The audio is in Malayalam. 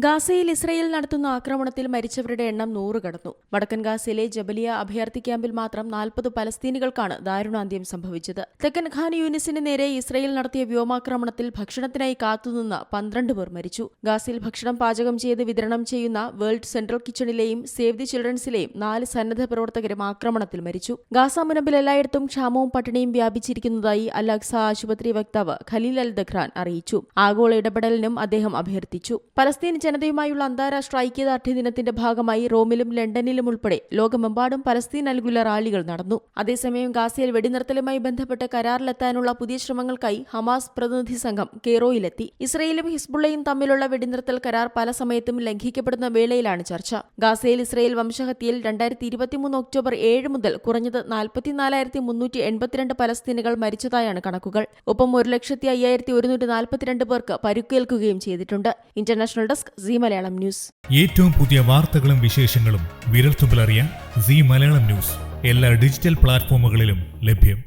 ഗാസയിൽ ഇസ്രയേൽ നടത്തുന്ന ആക്രമണത്തിൽ മരിച്ചവരുടെ എണ്ണം 100 കടന്നു. വടക്കൻ ഗാസയിലെ ജബലിയ അഭയാർത്ഥി ക്യാമ്പിൽ മാത്രം 40 പലസ്തീനികൾക്കാണ് ദാരുണാന്ത്യം സംഭവിച്ചത്. തെക്കൻ ഖാൻ യൂനിസിന് നേരെ ഇസ്രയേൽ നടത്തിയ വ്യോമാക്രമണത്തിൽ ഭക്ഷണത്തിനായി കാത്തുനിന്ന് 12 പേർ മരിച്ചു. ഗാസയിൽ ഭക്ഷണം പാചകം ചെയ്ത് വിതരണം ചെയ്യുന്ന വേൾഡ് സെൻട്രൽ കിച്ചണിലെയും സേവ് ദി ചിൽഡ്രൻസിലെയും 4 സന്നദ്ധ പ്രവർത്തകരും ആക്രമണത്തിൽ മരിച്ചു. ഗാസ മുനമ്പിൽ എല്ലായിടത്തും ക്ഷാമവും പട്ടിണിയും വ്യാപിച്ചിരിക്കുന്നതായി അൽ അഖ്സ ആശുപത്രി വക്താവ് ഖലീൽ അൽ ദഖ്റാൻ അറിയിച്ചു. ആഗോള ഇടപെടലിനും അദ്ദേഹം അഭ്യർത്ഥിച്ചു. പലസ്തീൻ ജനതയുമായുള്ള അന്താരാഷ്ട്ര ഐക്യദാർഢ്യ ദിനത്തിന്റെ ഭാഗമായി റോമിലും ലണ്ടനിലും ഉൾപ്പെടെ ലോകമെമ്പാടും പലസ്തീൻ അനുകൂല റാലികൾ നടന്നു. അതേസമയം ഗാസയിൽ വെടിനിർത്തലുമായി ബന്ധപ്പെട്ട് കരാറിലെത്താനുള്ള പുതിയ ശ്രമങ്ങൾക്കായി ഹമാസ് പ്രതിനിധി സംഘം കെയ്റോയിലെത്തി. ഇസ്രയേലും ഹിസ്ബുള്ളയും തമ്മിലുള്ള വെടിനിർത്തൽ കരാർ പല സമയത്തും ലംഘിക്കപ്പെടുന്ന വേളയിലാണ് ചർച്ച. ഗാസയിൽ ഇസ്രയേൽ വംശഹത്യയിൽ 2023 ഒക്ടോബർ 7 മുതൽ കുറഞ്ഞത് 44,382 പലസ്തീനുകൾ മരിച്ചതായാണ് കണക്കുകൾ. ഒപ്പം 1,05,142 പേർക്ക് പരുക്കേൽക്കുകയും ചെയ്തിട്ടുണ്ട്. International desk Zee Malayalam news. ഏറ്റവും പുതിയ വാർത്തകളും വിശേഷങ്ങളും വിരൽത്തുമ്പിലറിയാൻ സീ മലയാളം ന്യൂസ് എല്ലാ ഡിജിറ്റൽ പ്ലാറ്റ്ഫോമുകളിലും ലഭ്യം.